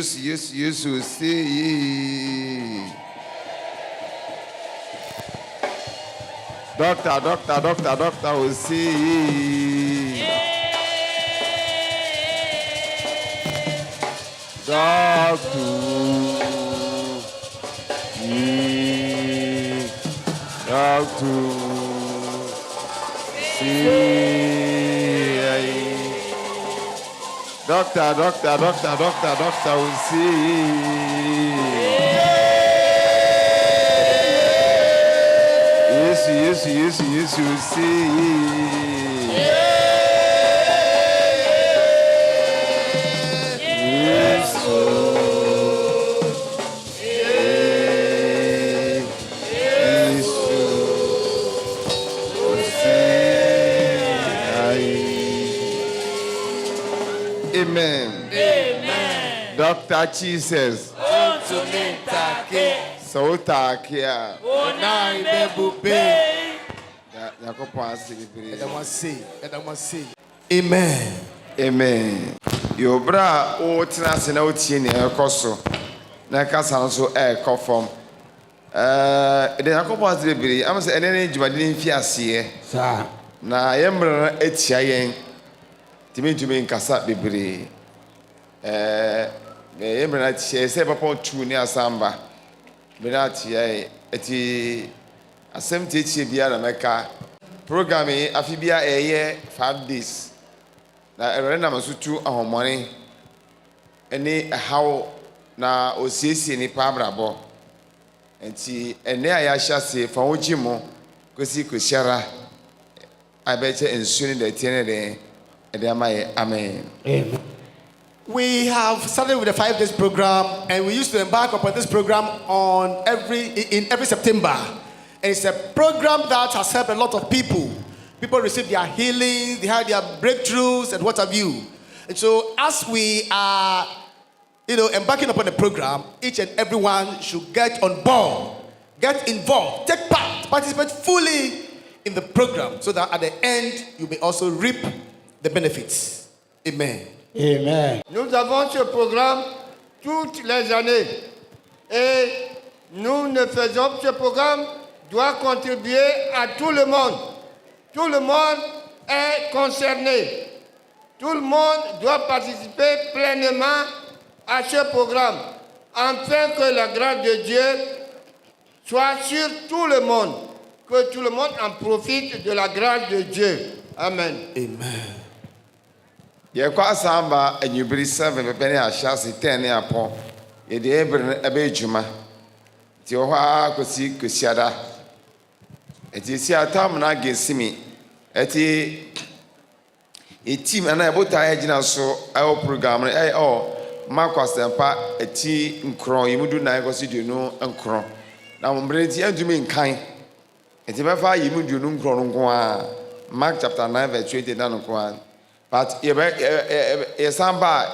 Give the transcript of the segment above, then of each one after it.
will see. Doctor will see. Doctor. Doctor will see. Yes, will see. Amen. Dr. Jesus. So takia. Amen. Your bra o tina se na otie ne ekoso. Na kasa so ekofom. De yakobɔ ase bebre. Am se ene ne djumade ne fi ase. Sa. Na yemra etia yen. Timi nkasa bebre. Yemra na tie se papa tu ne asamba. Me na tie eti asem tie bia na meka. Program afibia 5 days. Na erena masutu ahomone ene how na osiesie ni pabrabo enti ene aya hyase fa wogimo kosi kosiara abeche ensuni de tiene de amaye. Amen. Amen. We have started with the 5 days program, and we used to embark upon this program in every September. And it's a program that has helped a lot of people. People receive their healings, they have their breakthroughs, and what have you. And so, as we are, embarking upon the program, each and everyone should get on board, get involved, take part, participate fully in the program, so that at the end you may also reap the benefits. Amen. Amen. Nous avons ce programme toutes les années, et nous ne faisons ce programme doit contribuer à tout le monde. Tout le monde est concerné. Tout le monde doit participer pleinement à ce programme, afin que la grâce de Dieu soit sur tout le monde, que tout le monde en profite de la grâce de Dieu. Amen. Amen. Yekwa samba enyubiri 7 bepene ahase 10 apo yede ebre ebe ejuma ti o ha kosi kosiada eti si atam na gesimi eti team ana ebota agina so ayo program makwasempa eti nkron yimudu na ekosi dunu nkron na mbre ti adumi nkan eti befa yimudu nu nkron nko a Mark chapter 9 verse 20 na nko a but samba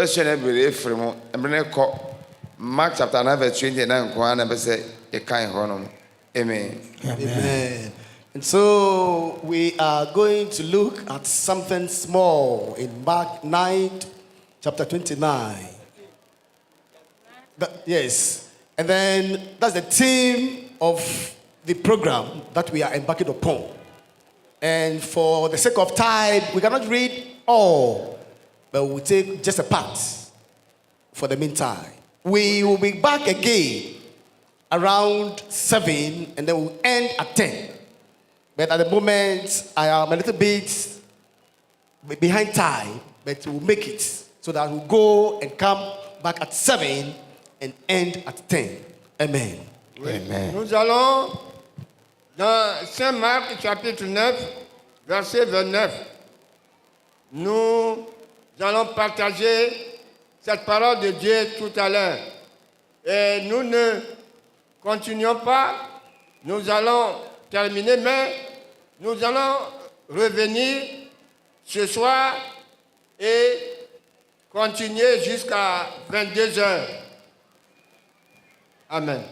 shene bere efremo mbre ko Mark chapter 9 verse 20 na nko a na be se e kan honom. Amen. Amen. And so we are going to look at something small in Mark 9, chapter 29. Yes. And then that's the theme of the program that we are embarking upon. And for the sake of time, we cannot read all, but we'll take just a part for the meantime. We will be back again around 7, and then we'll end at 10. But at the moment, I am a little bit behind time, but we'll make it so that we'll go and come back at 7 and end at 10. Amen. Oui. Amen. Nous allons dans Saint Marc chapitre 9, verset 29. Nous allons partager cette parole de Dieu tout à l'heure. Et nous ne continuons pas, nous allons terminer, mais nous allons revenir ce soir et continuer jusqu'à 22 heures. Amen.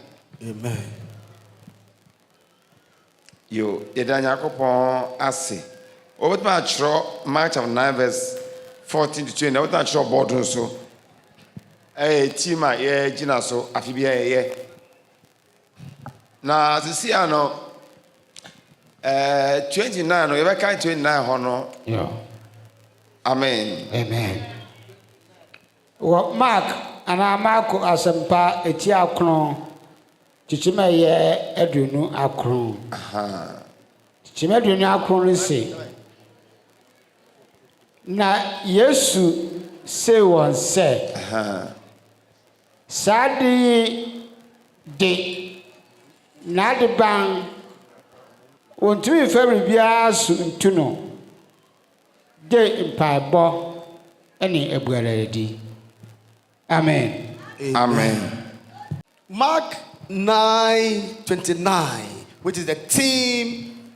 Amen. Yo, yedanya kopon ase. Obetma achro Mark chapter 9 verse 14 to 20. Obetma achro board so. team a yɛgyina so afe bi a yɛyɛ na sisi ano 29 no yɛbɛka 29 hɔ no amen Mark ana Marko asempa eti akron chichima ye aduonu akron chichima aduonu akron se na Yesu se won se sadi de na de ban wontumi fabri bia su ntuno de mpaibo ene ebuaradi. Amen. Amen. Mark 9:29, which is the theme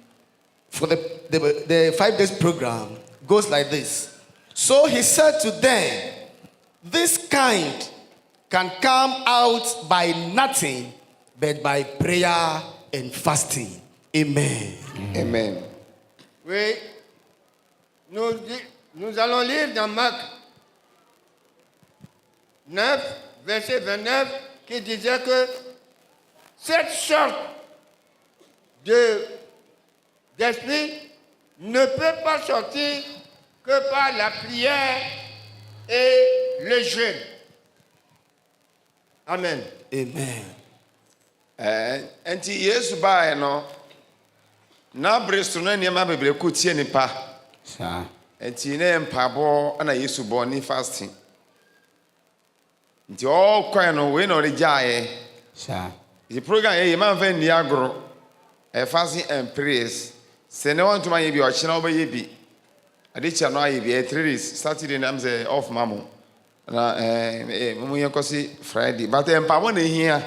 for the 5 days program, goes like this. So he said to them, this kind can come out by nothing but by prayer and fasting. Amen. Amen. Oui, nous allons lire dans Marc 9, verset 29, qui disait que cette sorte d'esprit ne peut pas sortir que par la prière et le jeûne. Amen. Amen. Enti Yesu bae no na bresto na nneɛma bebree ko tie nipa Sa enti ne mpabo ana Yesu bɔ ni fasting nti all kwan no we no rejae sa the program ye man fa ni agro fasting and prayers se ne want to man ye bi o chena obaye bi ade cha no aye bi 3 days Saturday na am say off mamo na mo ye kosi Friday but mpabo na hia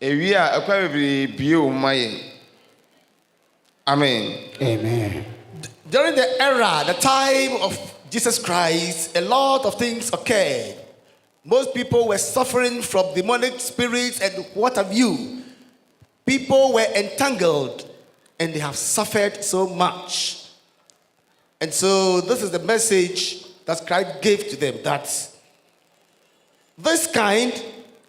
ewi a akwa bebree bie o maye. Amen. Amen. During the era, the time of Jesus Christ, a lot of things occurred. Most people were suffering from demonic spirits and what have you. People were entangled and they have suffered so much. And so this is the message that Christ gave to them, that this kind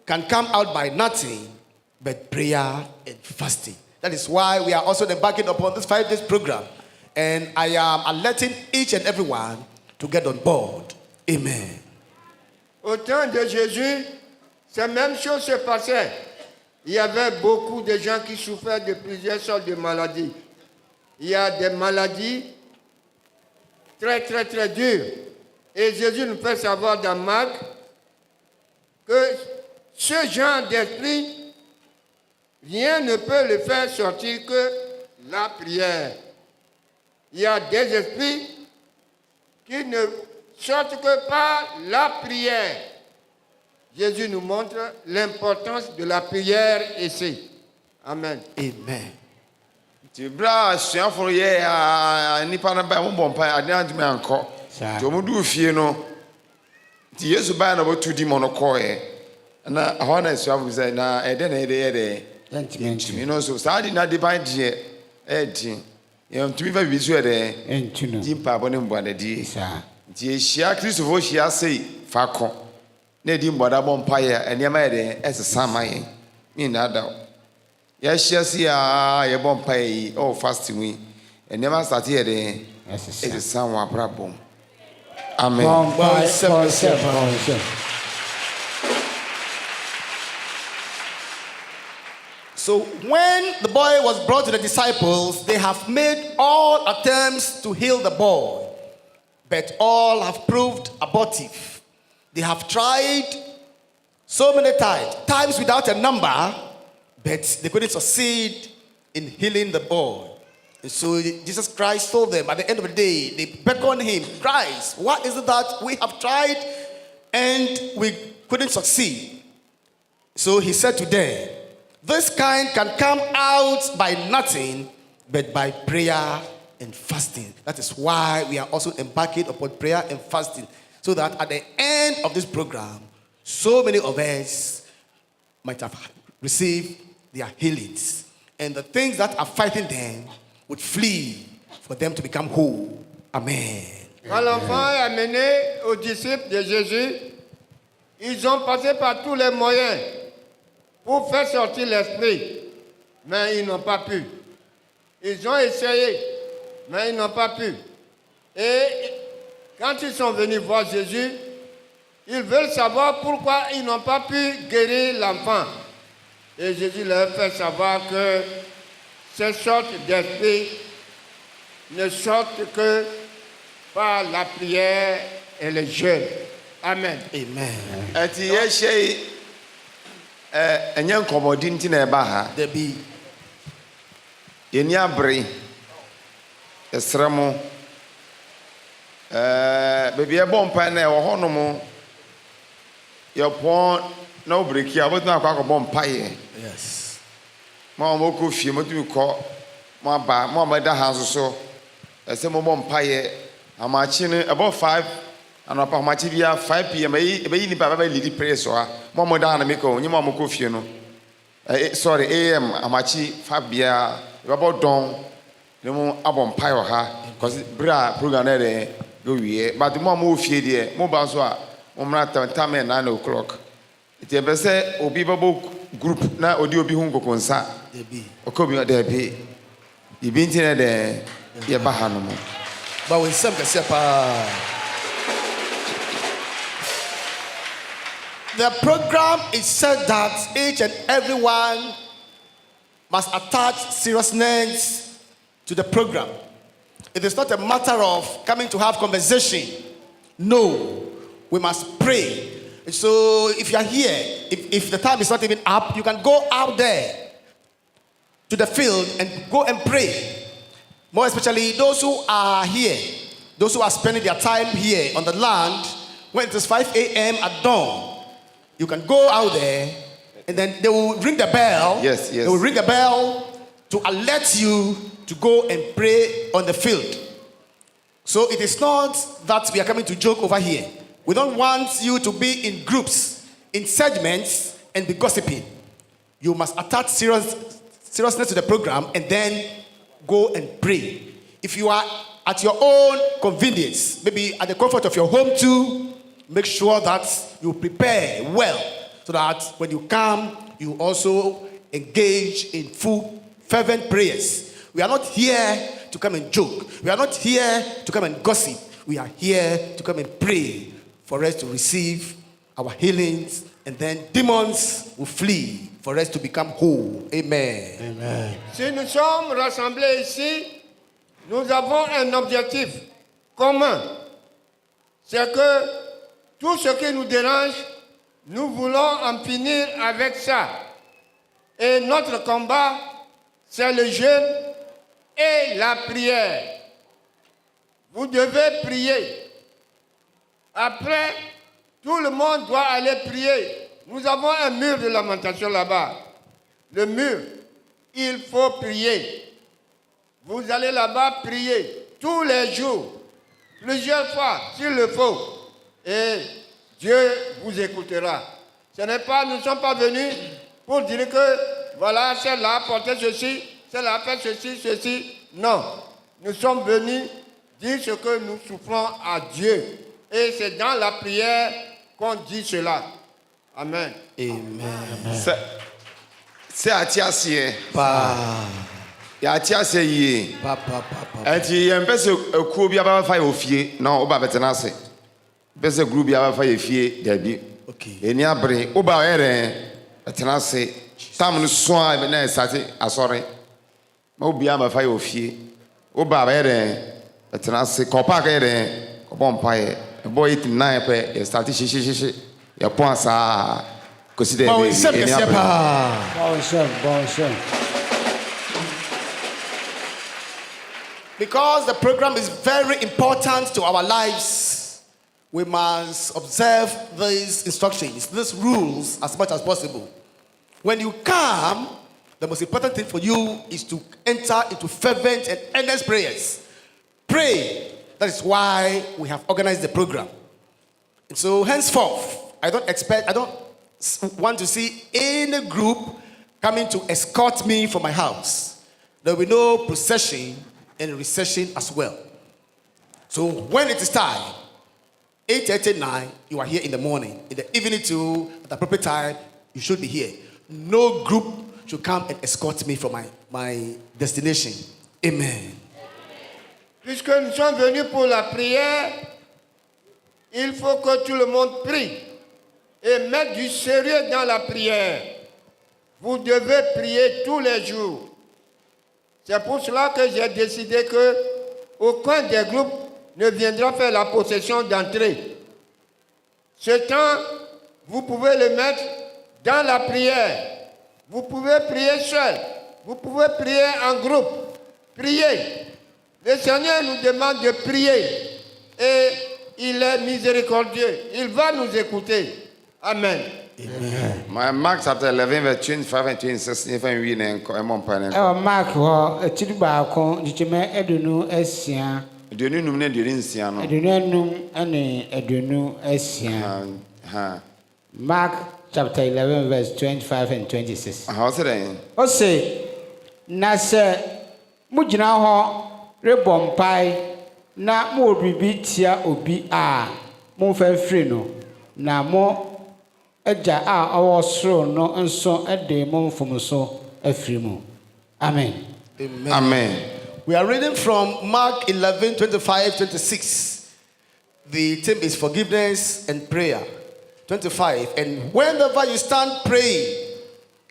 can come out by nothing but prayer and fasting. That is why we are also embarking upon this 5 days program. And I am alerting each and everyone to get on board. Amen. Au temps de Jésus, ces mêmes choses se passaient. Il y avait beaucoup de gens qui souffraient de plusieurs sortes de maladies. Il y a des maladies très, très, très dures. Et Jésus nous fait savoir dans Marc que ce genre d'esprit, rien ne peut le faire sortir que la prière. Il y a des esprits qui ne sortent que par la prière. Jésus nous montre l'importance de la prière ici. Amen. Amen. Ti bra suafo ye nipa na ba mo bompa ade adme anko ti o mudu fie no ti Yesu ba na botu di mono koe na ho na suafo say na ede na ede ntimi no so sa di na divine die di ye ntimi ba bisu ede Entino. di pa bo ne mbode di Sa ti ehia Kristofo hia sei fa ko na di mboda bompa ye enema ede esesa maye ni na da yes, yeah, you bomb pay oh fasting we and never start here the it's a sound problem. Amen. Bon, So when the boy was brought to the disciples, they have made all attempts to heal the boy, but all have proved abortive. They have tried so many times without a number, but they couldn't succeed in healing the boy. And so Jesus Christ told them at the end of the day, they beckoned him, Christ, what is it that we have tried and we couldn't succeed? So he said to them, this kind can come out by nothing but by prayer and fasting. That is why we are also embarking upon prayer and fasting, so that at the end of this program, so many of us might have received their healings, and the things that are fighting them would flee for them to become whole. Amen. Quand l'enfant est amené aux disciples de Jésus, Ils ont passé par tous les moyens pour faire sortir l'esprit, mais ils n'ont pas pu. Ils ont essayé, mais ils n'ont pas pu. Et quand ils sont venus voir Jésus, ils veulent savoir pourquoi ils n'ont pas pu guérir l'enfant. Et Jésus leur fait savoir que ces sortes d'esprits ne sortent que par la prière et le jeûne. Amen. Amen. Ati yɛhyɛ ɛnyɛ nkɔmmɔdi nti na ɛba ha. There be Yɛni abere. Yɛsrɛ mo. Baabi ɛbɔ mpae na ɛwɔ hɔnom. Yɛpɔn na obreki a wobɛtumi akɔ akɔbɔ mpaeɛ. yes. Mo a mokɔ fie motumi kɔ. Mo aba mo a moda ha nso so. Ɛsɛ mobɔ mpaeɛ. Amakye no ɛbɔ 5 anɔpa amakye bia 5 p.m. ɛbɛyi nipa bɛbɛ lidi prayer so ha. Mo a moda ha na mekɔ onye mo a mokɔ fie no. Sorry, AM amakye 5 bia ɛbɛbɔ dɔn na mo abɔ mpaeɛ wɔ ha. Because bra program na ɛdɛ go wie. But mo a mo fie deɛ mo ba so a mo mra time 9 o'clock. Iti ɛbɛ sɛ obi bɛbɔ group na odi obi ho nkokonsa. There be. Okobi there be. Ibi nti na ɛdɛ yɛba ha no mo. But we some can say, the program is said that each and everyone must attach seriousness to the program. It is not a matter of coming to have conversation. No, we must pray. So if you are here, if the time is not even up, you can go out there to the field and go and pray. More especially those who are here, those who are spending their time here on the land, when it is 5 a.m. at dawn, you can go out there and then they will ring the bell. Yes. They will ring the bell to alert you to go and pray on the field. So it is not that we are coming to joke over here. We don't want you to be in groups, in segments, and be gossiping. You must attach seriousness to the program and then go and pray. If you are at your own convenience, maybe at the comfort of your home too, make sure that you prepare well so that when you come, you also engage in full fervent prayers. We are not here to come and joke. We are not here to come and gossip. We are here to come and pray for us to receive our healings, and then demons will flee for us to become whole. Amen. Amen. Si nous sommes rassemblés ici, nous avons un objectif commun. C'est que tout ce qui nous dérange, nous voulons en finir avec ça. Et notre combat, c'est le jeûne et la prière. Vous devez prier. Après, tout le monde doit aller prier. Nous avons un mur de lamentation là-bas. Le mur, il faut prier. Vous allez là-bas prier tous les jours, plusieurs fois s'il le faut. Et Dieu vous écoutera. Ce n'est pas, nous ne sommes pas venus pour dire que voilà, celle-là a porté ceci, celle-là a fait ceci, ceci. Non, nous sommes venus dire ce que nous souffrons à Dieu. Et c'est dans la prière qu'on dit cela. Amen. Amen. Sɛ ate aseɛ. Pa. Yɛate aseɛ yie. Pa. Ɛnti yɛmpɛ sɛ ekuo bi abɛfa yɛ ofie na woba bɛtena ase. Mpɛ sɛ group bi abɛfa yɛ fie dabi. Okay. Yɛni abere woba ɔyɛ dɛn bɛtena ase. Tam no so a na ɛsate asɔre. Ma obi abɛfa yɛ ofie. Woba ɔyɛ dɛn bɛtena ase. Kɔpa yɛ dɛn kɔbɔ mpaeɛ. Ɛbɔ 8 9 pɛ yɛstate hyehyehyehyɛ. Yɛpɔn saa kɔsi dɛ Bon, ɛbɛyi. c'est que c'est pas. Bon chef. Because the program is very important to our lives, we must observe these instructions, these rules as much as possible. When you come, the most important thing for you is to enter into fervent and earnest prayers. Pray. That is why we have organized the program. And so henceforth, I don't want to see any group coming to escort me from my house. There will be no procession and recession as well. So when it is time, 8:39, you are here in the morning. In the evening too, at the appropriate time, you should be here. No group should come and escort me from my destination. Amen. Puisque nous sommes venus pour la prière, il faut que tout le monde prie et mette du sérieux dans la prière. Vous devez prier tous les jours. C'est pour cela que j'ai décidé que aucun des groupes ne viendra faire la possession d'entrée. Ce temps, vous pouvez le mettre dans la prière. Vous pouvez prier seul. Vous pouvez prier en groupe. Priez. Le Seigneur nous demande de prier. Et il est miséricordieux. Il va nous écouter. Amen. Mark chapter 11, verse 25 and 26. If I'm reading, I'm on panel. Mark hɔ akyiri baako nkyɛnkyɛn aduonu asia. Aduonu num ne aduonu nsia no. Aduonu anum ne aduonu asia. Mark chapter 11 verse 25 and 26. How's it? O say, na sɛ mo gyina hɔ rebɔ mpae na mo obibi tia obi a mo fa firi no na mo Eja a ɔwɔ soro no nso de mo mfomso afiri mu. Amen. Amen. Amen. We are reading from Mark 11, 25, 26. The theme is forgiveness and prayer. 25. And whenever you stand praying,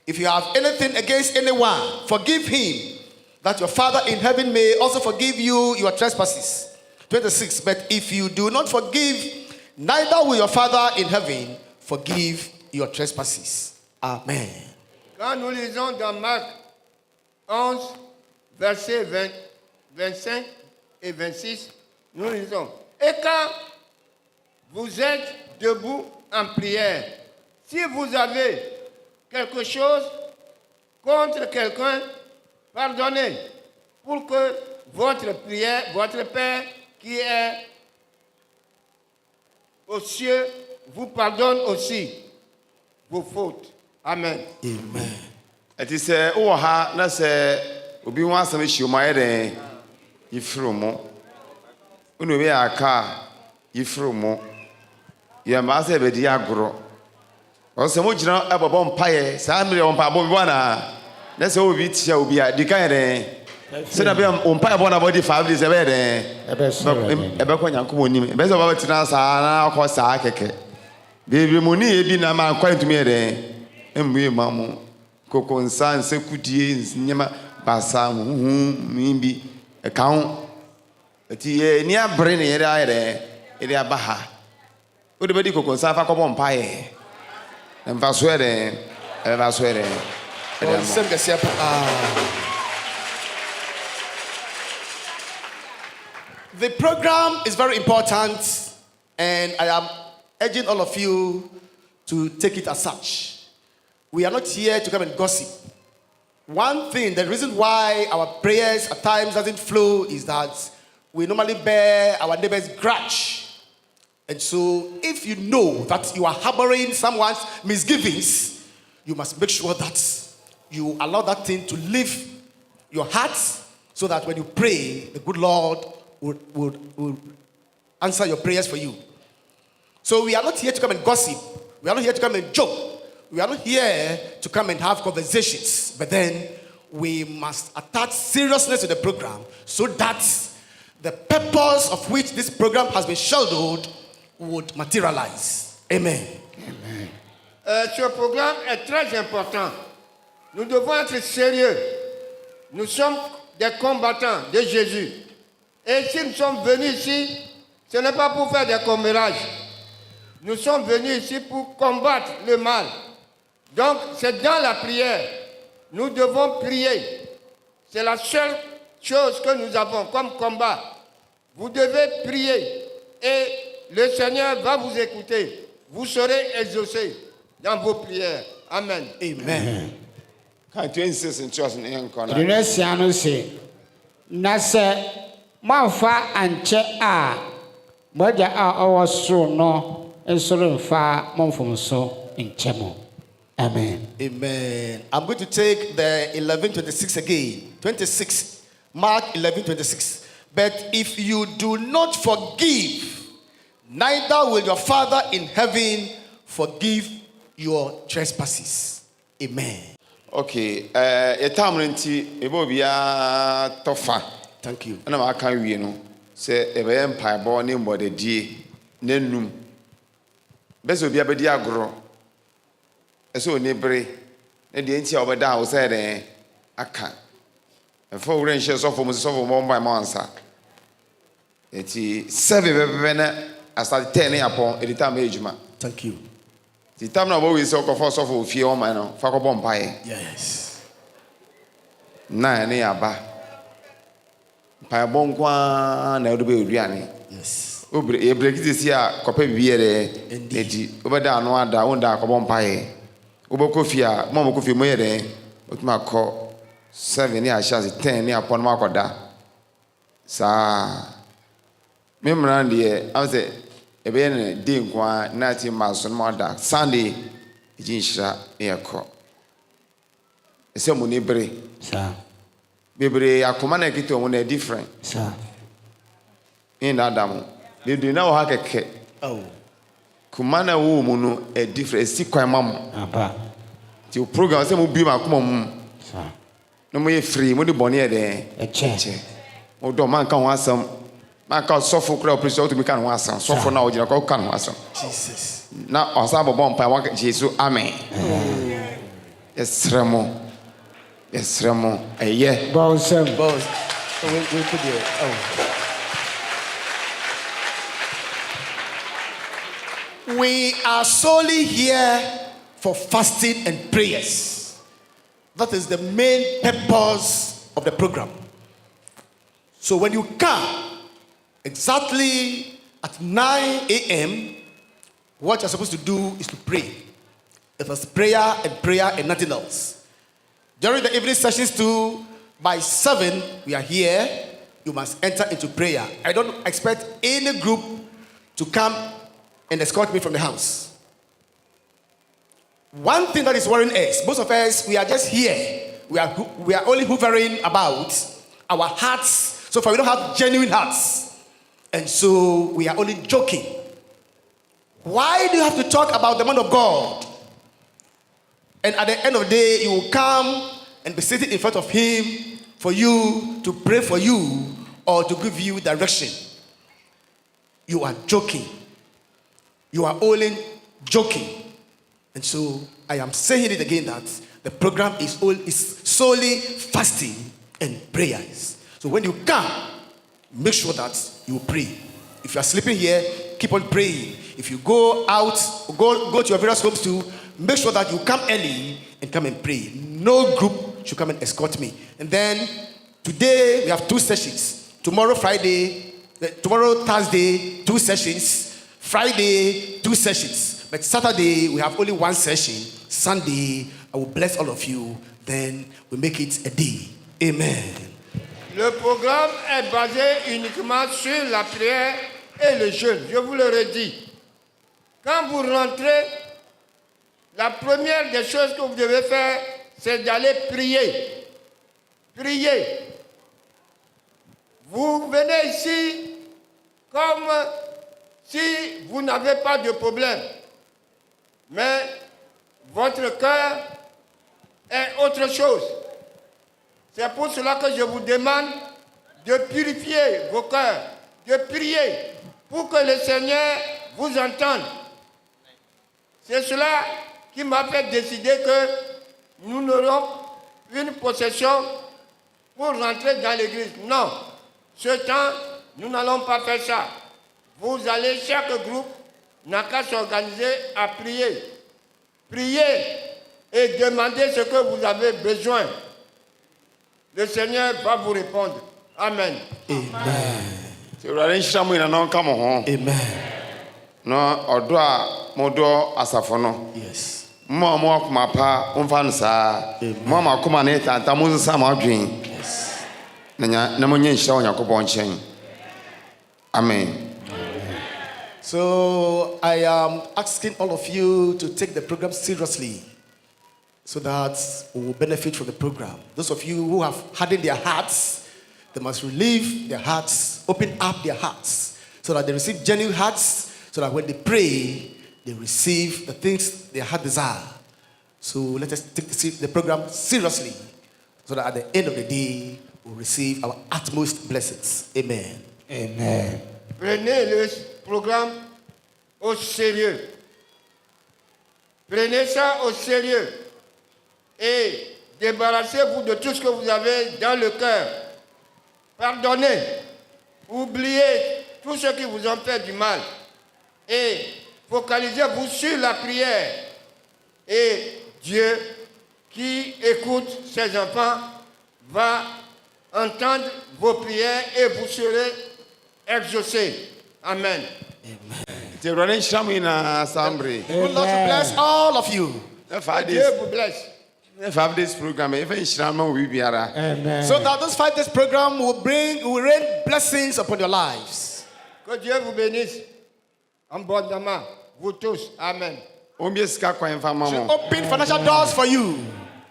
if you have anything against anyone, forgive him, that your Father in heaven may also forgive you your trespasses. 26. But if you do not forgive, neither will your Father in heaven forgive your trespasses. Amen. Quand nous lisons dans Marc 11, versets 25 et 26, nous lisons. Et quand vous êtes debout en prière, si vous avez quelque chose contre quelqu'un, pardonnez, pour que votre prière, votre Père qui est aux cieux, vous pardonne aussi vos fautes. Amen. Amen. It is a ha na se obi wan asem hyioma yɛden yifiri mo. Unu bi aka yifiri mo. Ye ma se be di agoro. O se mo gyina abobɔ mpae saa mmiri o mpa bo bi wana. Na se obi tia obi a di kan yɛden. Se na be o mpae bo na body 5 days ebe yɛden. Ebe ko nyankomo nim. Ebe se baba tina saa na akɔ saa keke. Baby money ebi na ma kwant me yɛden. Emwe mamu koko nsa nsekudie nyema basa mimbi ekawo eti ye ni abre ne yere ayere ede abaha ode bedi koko nsa fa kɔbɔ mpae emfa so yere eba so yere The program is very important, and I am urging all of you to take it as such. We are not here to come and gossip. One thing, the reason why our prayers at times doesn't flow is that we normally bear our neighbor's grudge. And so if you know that you are harboring someone's misgivings, you must make sure that you allow that thing to leave your heart, so that when you pray, the good Lord would answer your prayers for you. So we are not here to come and gossip. We are not here to come and joke. We are not here to come and have conversations, but then we must attach seriousness to the program so that the purpose of which this program has been scheduled would materialize. Amen. Amen. Ce programme est très important. Nous devons être sérieux. Nous sommes des combattants de Jésus. Et si nous sommes venus ici, ce n'est pas pour faire des commérages. Nous sommes venus ici pour combattre le mal. Donc, c'est dans la prière. Nous devons prier. C'est la seule chose que nous avons comme combat. Vous devez prier et le Seigneur va vous écouter. Vous serez exaucés dans vos prières. Amen. Amen. Kan 26 in church in corner. The next no say, na sɛ moamfa ankyɛ a mogya a ɔwɔ soro no nso remfa mo mfomso nkyɛ mo. Amen. Amen. I'm going to take the 11:26 again. 26. Mark 11:26. But if you do not forgive, neither will your Father in heaven forgive your trespasses. Amen. Okay, your time nti ebo bia tofa. Thank you. Na ma kan wie no se ebe empire bo ne mbodedie nanum. Beso bia bedi agoro. Eso ni bere. Na de nti a obeda wo se den aka. Efo wure nhye sofo mo mba ma ansa. Eti 7 bebe na asade 10 yapon edita ma ejuma. Thank you. The time now we say okofo sofo ofie o man no fa ko bom pae. Yes. Na ne aba. Pae bon kwa na do be oduane. Yes. Obre e brekiti si a kopa biye de edi obeda anu ada wonda ko bom pae. Oboko fia mo ko fie mo ye de otuma ko 7 ni a chance 10 ni apon ma koda. Sa memran de am say ebe ne dey kwa na ti maso no da Sunday ejinshira eyeko ese mo ne bere Sir. bebre akoma na kito mo na different Sir. in Adam they do na ha keke Oh. kuma na wo mu no e different si kwan mam Apa. ti o program se mo bi ma akoma mu Sir. no mo ye free mo de bone e de Eche. o do man kan ho asam man ka sofo kura operation to be kan ho asam sofo na o jira ko kan ho asam Jesus. na osabo bom pa wa Jesus amen esremo eye Bawsem. Boss. Oh, we put there. Oh. We are solely here for fasting and prayers. That is the main purpose of the program. So when you come exactly at 9 a.m., what you're supposed to do is to pray. It was prayer and nothing else. During the evening sessions too, by 7, we are here. You must enter into prayer. I don't expect any group to come and escort me from the house. One thing that is worrying us, most of us, we are just here. We are only hovering about our hearts. So far, we don't have genuine hearts. And so we are only joking. Why do you have to talk about the man of God? And at the end of the day, you will come and be sitting in front of him for you to pray for you or to give you direction. You are joking. You are only joking. And so I am saying it again that the program is solely fasting and prayers. So when you come, make sure that you pray. If you are sleeping here, keep on praying. If you go out, go to your various homes too, make sure that you come early and come and pray. No group should come and escort me. And then today we have 2 sessions. Tomorrow Thursday, 2 sessions. Friday, 2 sessions. But Saturday, we have only 1 session. Sunday, I will bless all of you. Then we make it a day. Amen. Le programme est basé uniquement sur la prière et le jeûne. Je vous le redis. Quand vous rentrez, la première des choses que vous devez faire, c'est d'aller prier. Prier. Vous venez ici comme si vous n'avez pas de problème. Mais votre cœur est autre chose. C'est pour cela que je vous demande de purifier vos cœurs, de prier pour que le Seigneur vous entende. C'est cela qui m'a fait décider que nous n'aurons une possession pour rentrer dans l'église. Non, ce temps, nous n'allons pas faire ça. Vous allez, chaque groupe n'a qu'à s'organiser à prier. Priez et demandez ce que vous avez besoin. Le Seigneur va vous répondre. Amen. Amen. No odwa modo asafono. Yes. Mo akoma pa umfa no saa. Mo akoma na tanta mo nsa ma adwen. Yes. Na mo nye nhira Yakobon chen. Amen. So I am asking all of you to take the program seriously so that we will benefit from the program. Those of you who have hardened their hearts, they must relieve their hearts, open up their hearts so that they receive genuine hearts, so that when they pray, they receive the things their heart desire. So let us take the program seriously, so that at the end of the day, we'll receive our utmost blessings. Amen. Amen. Prenez le programme au sérieux. Prenez ça au sérieux. Et débarrassez-vous de tout ce que vous avez dans le cœur. Pardonnez. Oubliez tout ce qui vous ont fait du mal. Et focalisez-vous sur la prière. Et Dieu, qui écoute ses enfants, va entendre vos prières et vous serez exaucés. Amen. Nti Awurade nhyira mo nyinaa saa mmere. Good Lord to bless all of you. Ɛfa Dieu this vous blesse. ɛfa this program ɛfa nhyira ma wo biara. Amen. So that this 5 days program will rain blessings upon your lives. Que Dieu vous bénisse abondamment, vous tous. Amen. Ombie sika kwan fa ma Should mo. open financial doors for you,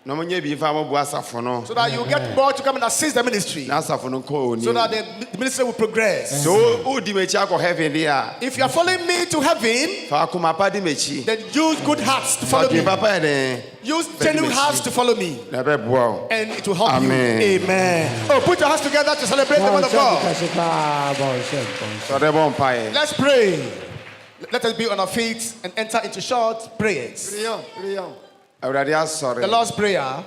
Na mo nye bi fa mo bu asafo no. so that you get more to come and assist the ministry, Na asafo no ko oni. so that the ministry will progress. So o di mechi akọ heaven dia. If you are following me to heaven, Fa akoma pa di mechi. then use good hearts to follow Fa me. ki papa ede. Use genuine hearts to follow me, Na be boa o. and it will help Amen. you. Amen. Oh, put your hands together to celebrate the word of God. So de bon pae. Let's pray. Let us be on our feet and enter into short prayers. Prions, prions. Awurade asọre. The Lord's Prayer.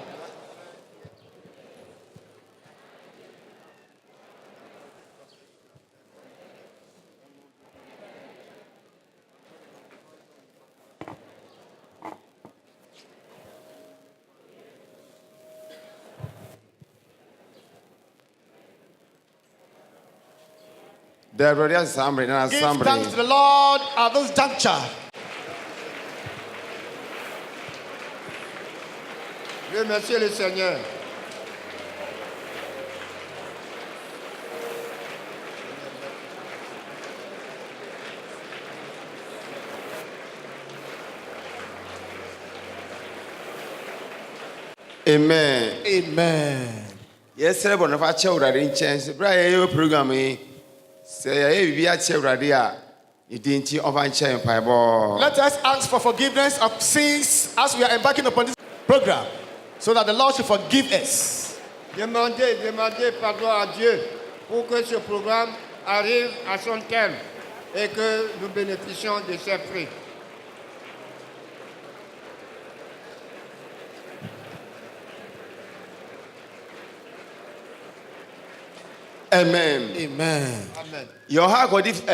De Awurade asambre na Give thanks to asambre. the Lord at this juncture. Remerciez le Seigneur. Amen. Amen. Yɛsrɛ bɔ nafa kyɛ Awurade nkyɛn sɛ bere a yɛyɛ program yi sɛ yɛyɛ biribi akyɛ Awurade a ne din nti ɔfa nkyɛn mpaebɔ. Let us ask for forgiveness of sins as we are embarking upon this program, so that the Lord should forgive us. Demandez pardon à Dieu pour que ce programme arrive à son terme et que nous bénéficions de ses fruits. Amen. Amen. Amen. Your heart got if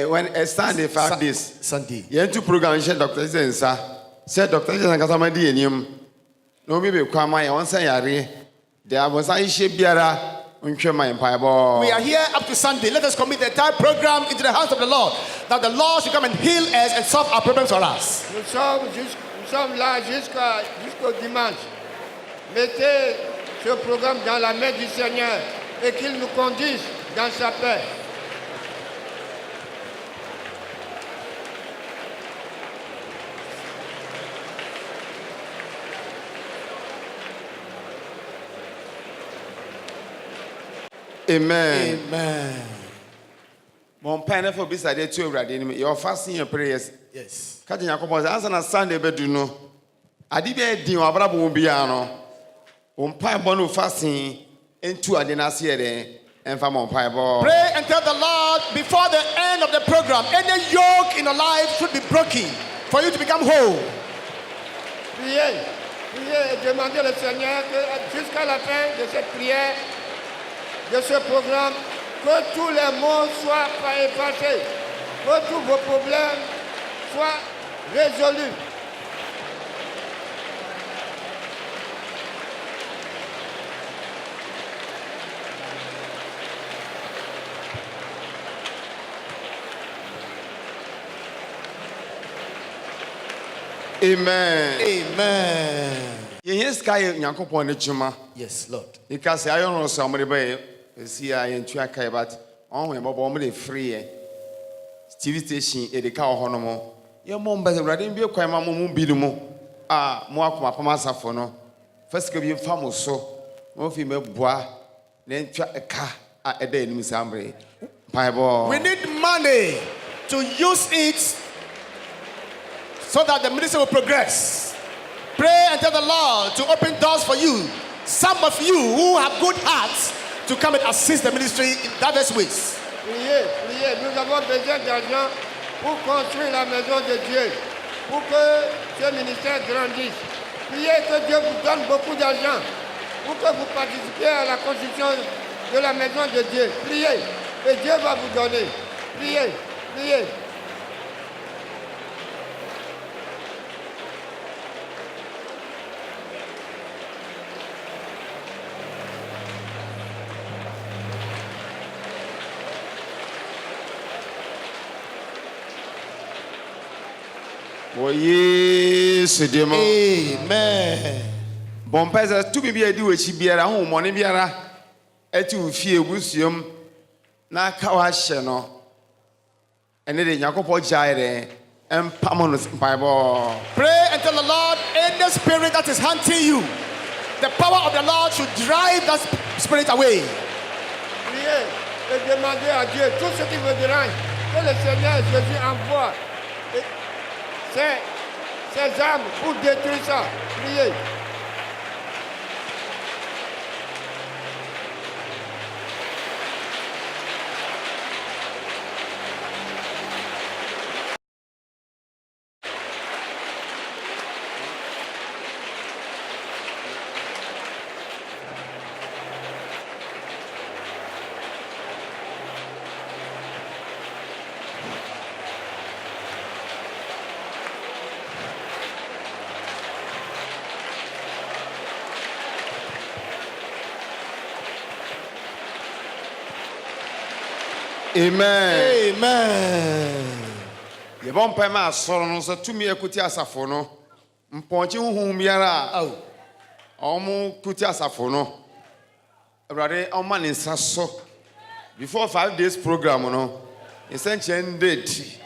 when a Sunday 5 days. Sunday. Yɛntu program hyɛ Dr. Zensa sɛ Dr. Zensa nkasa ma di anim na obi bɛ kwa ma yɛ wɔn nsa yare de abɔnsa hyɛ biara ntwɛ ma mpaebɔ. We are here up to Sunday. Let us commit the entire program into the hands of the Lord, that the Lord should come and heal us and solve our problems for us. Nous sommes là jusqu'au dimanche. Mettez ce programme dans la main du Seigneur et qu'il nous conduise dans sa paix. Amen. Amen. Mon père ne faut pas s'aider tu Awurade anim. Your fasting and prayers. Yes. Ka Nyankopɔn sɛ ansa na Sunday bɛdu no ade bi adi wɔ abrabɔ wo biara no wo mpaebɔ no fasting ntu ade no ase yɛ dɛn ɛmfa ma mpaebɔ. Pray and tell the Lord before the end of the program, any yoke in your life should be broken for you to become whole. Priez, priez et demandez au Seigneur que jusqu'à la fin de cette prière, de ce programme, que tous les maux soient effacés, que tous vos problèmes soient résolus. Amen. Amen. Yɛnyɛ sika yɛ Nyankopɔn ne kyuma. Yes, Lord. Ika sɛ ayɛ no so ɔmode bɛyɛ ɛsi a yɛntu aka yɛ but ɔho yɛ bɔbɔ ɔmode free yɛ TV station yɛde ka wɔ hɔ no mo yɛmmɔ mbɛ sɛ Awurade mbie kwan ma mo mu bi no mu a mo akoma pam asafo no fa sika bi mfa mo so mo fi mɛboa na ntwa ɛka a ɛda anim saa mmere mpaebɔ. We need money to use it so that the ministry will progress. Pray and tell the Lord to open doors for you. Some of you who have good hearts to come and assist the ministry in diverse ways. Priez, priez. Nous avons besoin d'argent pour construire la maison de Dieu, pour que ce ministère grandisse. Priez que Dieu vous donne beaucoup d'argent pour que vous participiez à la construction de la maison de Dieu. Priez et Dieu va vous donner. Priez, priez. Oye, ce démon. Amen. Bon père, tout bien dit wechi biara ho mone biara eti wo fie egusuom na ka wa hye no ene de Yakobo jaire empamo no Bible. Pray and tell the Lord, any spirit that is hunting you, the power of the Lord should drive that spirit away. Priez et demandez à Dieu tout ce qui vous dérange, que le Seigneur Jésus envoie ses armes pour détruire ça. Priez. Amen. Amen. Ye bon père ma soro no so tumi ekuti asafo no mponche huhum biara Oh. omo kuti asafo no brother on man in so before 5 days program no essential date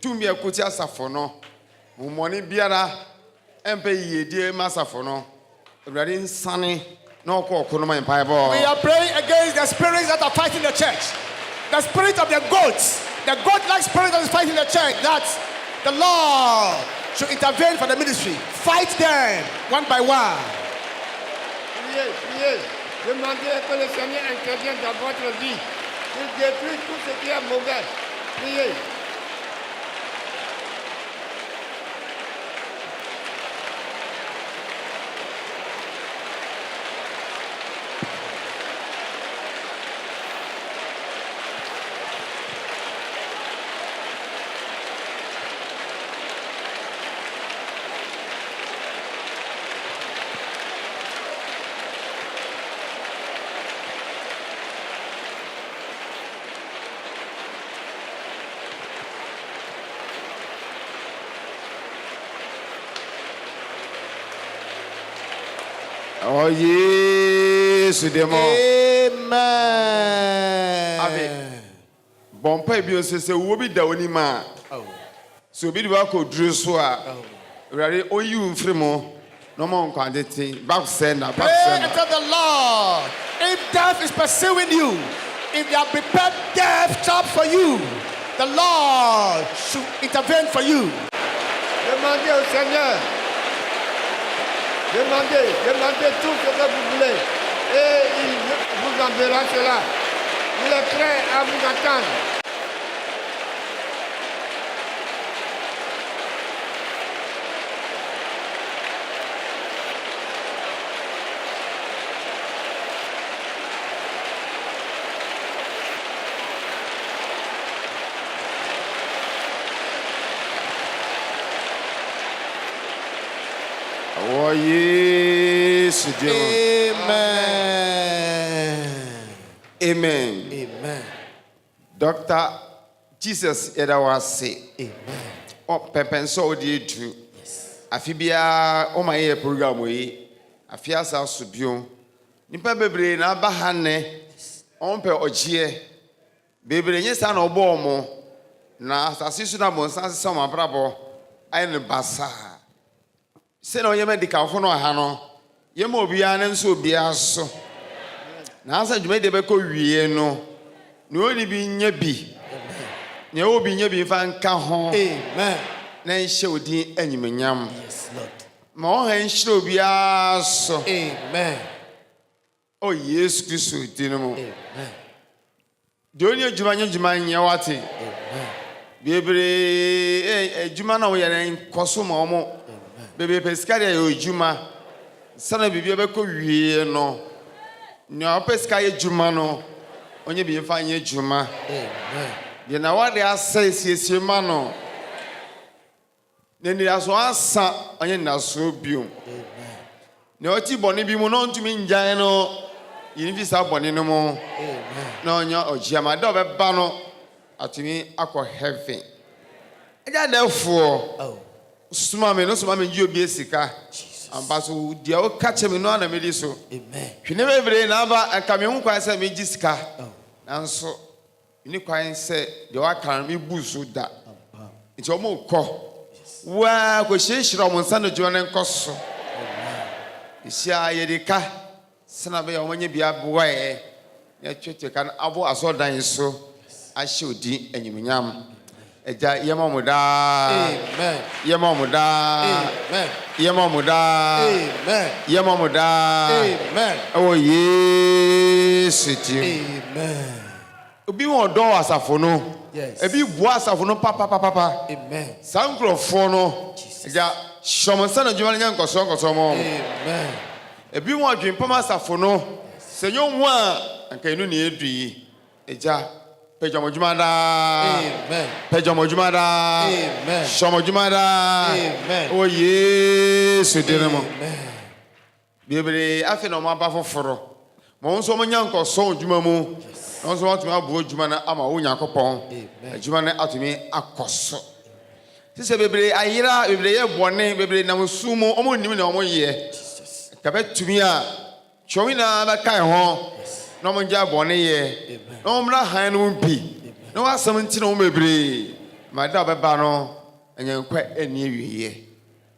tumi ekuti asafo no humoni biara empe yedie masafo no brother insane no okoko no my Bible. We are praying against the spirits that are fighting the church. The spirit of the goats, the goat-like spirit that is fighting the church, that the Lord should intervene for the ministry. Fight them one by one. Priez, priez. Demandez que le Seigneur intervienne dans votre vie. Il détruit tout ce qui est mauvais. Priez. Oh yes, démon. Amen. Bon père bi o se wo bi da oni ma. Oh. So bi ba ko duru so a. Rare oyi mfiri mo. No mo nkwa dete. Back send na back Pray send. and tell the Lord, if death is pursuing you, if they have prepared death trap for you, the Lord should intervene for you. Demandez au Seigneur. Demandez, demandez tout ce que vous voulez. Et il vous enverra cela. Il est prêt à vous attendre. Oh yes, démon. Amen. Amen. Amen. Dr. Jesus era wase. Amen. O pepenso odi edu. Afi bia o ma ye program yi. Afi asa so bio. Nipa bebre na ba ha ne. On pe ogie. Bebre nye sa na obo omo. Na asase su na bonsan se so ma brabo. Ai ne basa. Se no ye medical fo no ha no. Ye ma obia ne nso obia so. Na asa dwuma de be ko wie no. No ni bi nya bi. ne obi nye bi fa nka ho Amen. na nhye odin anyimnyam Yes, Lord. ma o han hyire obi aso Amen. o Yesu Kristo din mu Amen. de oni adwuma nye dwuma nye wate Amen. bebre adwuma na wo yere nkoso ma omo bebre pesikari ya adwuma sana bibia beko wie no ne opesikari adwuma no onye bi fa nye adwuma Amen. de na wade asa siesie ma no ne ni aso asa onye na so biom ne oti boni bi mu no ntumi njan no yini fi sa boni no mo na onya ojiama de obeba no atumi akọ heaven eja defo Oh, suma me no suma me ji obi esika amba so dia o kache me no na me di so amen. hwene bebre na aba aka me hu kwan se me ji sika nanso ni kwan se de wa kan me bu so da nti o mo kọ wa ko hyehyira mo nsa no jo ne nkoso isia yedika sana be ya omanye bia boa ya twetwe kan abo asodan so ahye odi anyimnyam eja yemomuda Amen. yemomuda Amen. yemomuda Amen. yemomuda Amen. o Yesu ti Amen. obi won do asafo no Yes. ebi bu asafo no papa Amen. sankrofo no eja shomonsa na dwuma nya nkoso mo Amen. ebi won adwempam asafo no senyo mu a anka enu ne edui eja pejamojumada Amen. pejamojumada Amen. shomojumada Amen. o Yesu dinamo Amen. bebre afi na ma ba foforo mo nso mo nya nkoso dwuma mu nso mo atumi abo dwuma na ama wo nyakopon dwuma na atumi akoso sise bebre ayira bebre ye bone bebre na musumo omo nim na omo ye kabetumi a chowina ba kai ho na mo nja bone ye na mo mra han no bi na wasam nti na mo bebre ma da beba no enyankwa eni ewiye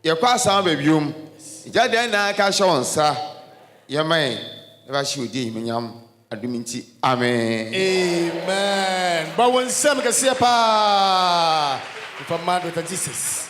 ye kwa asam ba biom ijade na ka shonsa ye man e ba shi odi menyam aduminti amen Amen. But when some can see pa, if a man with a Jesus.